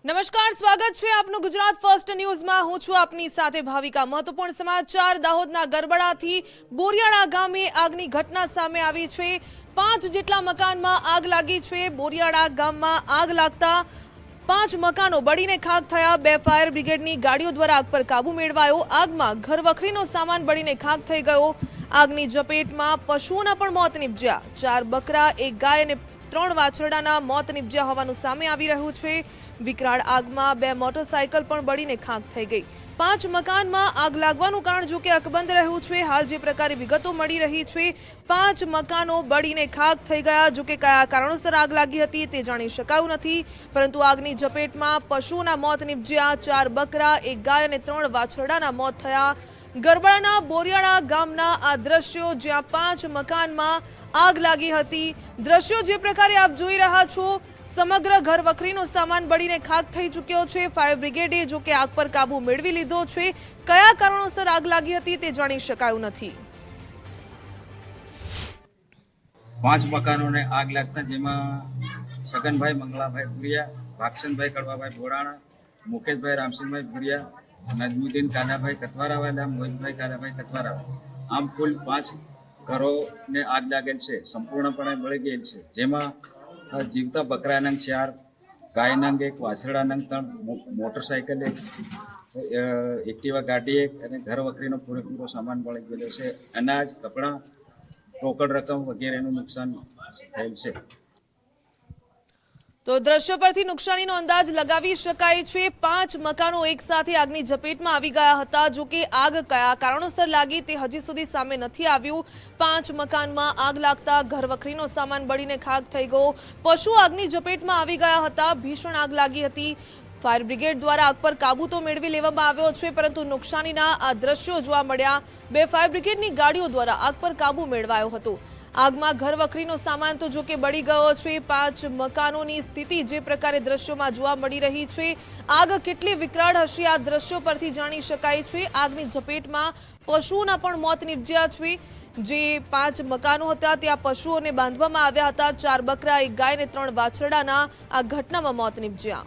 નમસ્કાર, સ્વાગત છે આપનું ગુજરાત ફર્સ્ટ ન્યૂઝમાં। હું છું આપની સાથે ભાવિકા। મહત્વપૂર્ણ સમાચાર દાહોદના ગરબડાથી બોરિયાળા ગામે આગની ઘટના સામે આવી છે। 5 જેટલા મકાનમાં આગ લાગી છે। બોરિયાળા ગામમાં આગ લાગતા 5 મકાનો બળીને ખાખ થયા। 2 ફાયર બ્રિગેડની ગાડીઓ દ્વારા આગ પર કાબુ મેળવાયો। આગમાં ઘરવખરીનો સામાન બળીને ખાખ થઈ ગયો। આગની ઝપેટમાં પશુઓના પણ મોત નીપજ્યા। 4 બકરા, 1 ગાય અને 3 વાછરડાના મોત નીપજ્યા હોવાનું સામે આવી રહ્યું છે। વિકરાળ આગમાં 2 મોટરસાયકલ પણ બળીને ખાખ થઈ ગઈ। 5 મકાનમાં આગ લાગવાનું કારણ જો કે અકબંધ રહ્યું છે। હાલ જે પ્રકારે વિગતો મળી રહી છે, 5 મકાનો બળીને ખાખ થઈ ગયા। જો કે કયા કારણોસર આગ લાગી હતી તે જાણી શકાયું નથી, પરંતુ આગની ઝપેટમાં પશુઓના મોત નીપજ્યા। 4 બકરા, 1 ગાય અને 3 વાછરડાના મોત થયા। ગરબડાના બોરિયાળા ગામના આ દ્રશ્યો, જ્યાં 5 મકાનમાં આગ લાગી હતી। દ્રશ્યો જે પ્રકારે આપ જોઈ રહ્યા છો, સમગ્ર ઘરવખરીનો સામાન બળીને ખાખ થઈ ચૂક્યો છે। ફાયર બ્રિગેડે જો કે આગ પર કાબુ મેળવી લીધો છે। કયા કારણોસર આગ લાગી હતી તે જાણી શકાયું નથી। 5 મકાનોને આગ લાગતા જેમાં છગનભાઈ મંગલાભાઈ ભુરિયા, ભાક્ષણભાઈ કડવાભાઈ બોરાણા, મુકેશભાઈ રામસિંહભાઈ ભુરિયા, નજમુદ્દીન કાનાભાઈ કતવારાવાલા, મોહિતભાઈ કાનાભાઈ કતવારાવાલા, આમ કુલ 5 ઘરોને આગ લાગેલ છે। સંપૂર્ણપણે બળી ગયેલ છે, જેમાં જીવતા બકરા નંગ 4, ગાય નંગ 1, વાછરડા નંગ 3, મોટરસાયકલ 1, એક્ટિવા ગાડી 1 અને ઘર વખરીનો પૂરેપૂરો સામાન બળી ગયેલો છે। અનાજ, કપડાં, રોકડ રકમ વગેરેનું નુકસાન થયેલ છે। તો દ્રશ્યો પરથી નુકસાનીનો અંદાજ લગાવી શકાય છે। 5 મકાનો એક સાથે આગની ઝપેટમાં આવી ગયા હતા। જો કે આગ કયા કારણોસર લાગી તે હજી સુધી સામે નથી આવ્યું। 5 મકાનમાં આગ લાગતા ઘરવખરીનો સામાન બળીને ખાખ થઈ ગયો। પશુ આગની ઝપેટમાં આવી ગયા હતા। ભીષણ આગ લાગી હતી। ફાયર બ્રિગેડ દ્વારા આગ પર કાબુ તો મેળવી લેવામાં આવ્યો છે, પરંતુ નુકસાનીના આ દ્રશ્યો જોવા મળ્યા। 2 ફાયર બ્રિગેડની ગાડીઓ દ્વારા આગ પર કાબુ મેળવાયો હતો। આગમાં ઘરવખરીનો સામાન તો જો કે બળી ગયો છે। 5 મકાનોની સ્થિતિ જે પ્રકારે દ્રશ્યોમાં જોવા મળી રહી છે, આગ કેટલી વિકરાળ હશે આ દ્રશ્યો પરથી જાણી શકાય છે। આગની ઝપેટમાં પશુઓના પણ મોત નીપજ્યા છે। જે 5 મકાનો હતા ત્યાં પશુઓને બાંધવામાં આવ્યા હતા। 4 બકરા, 1 ગાય અને 3 વાછરડાના આ ઘટનામાં મોત નીપજ્યા।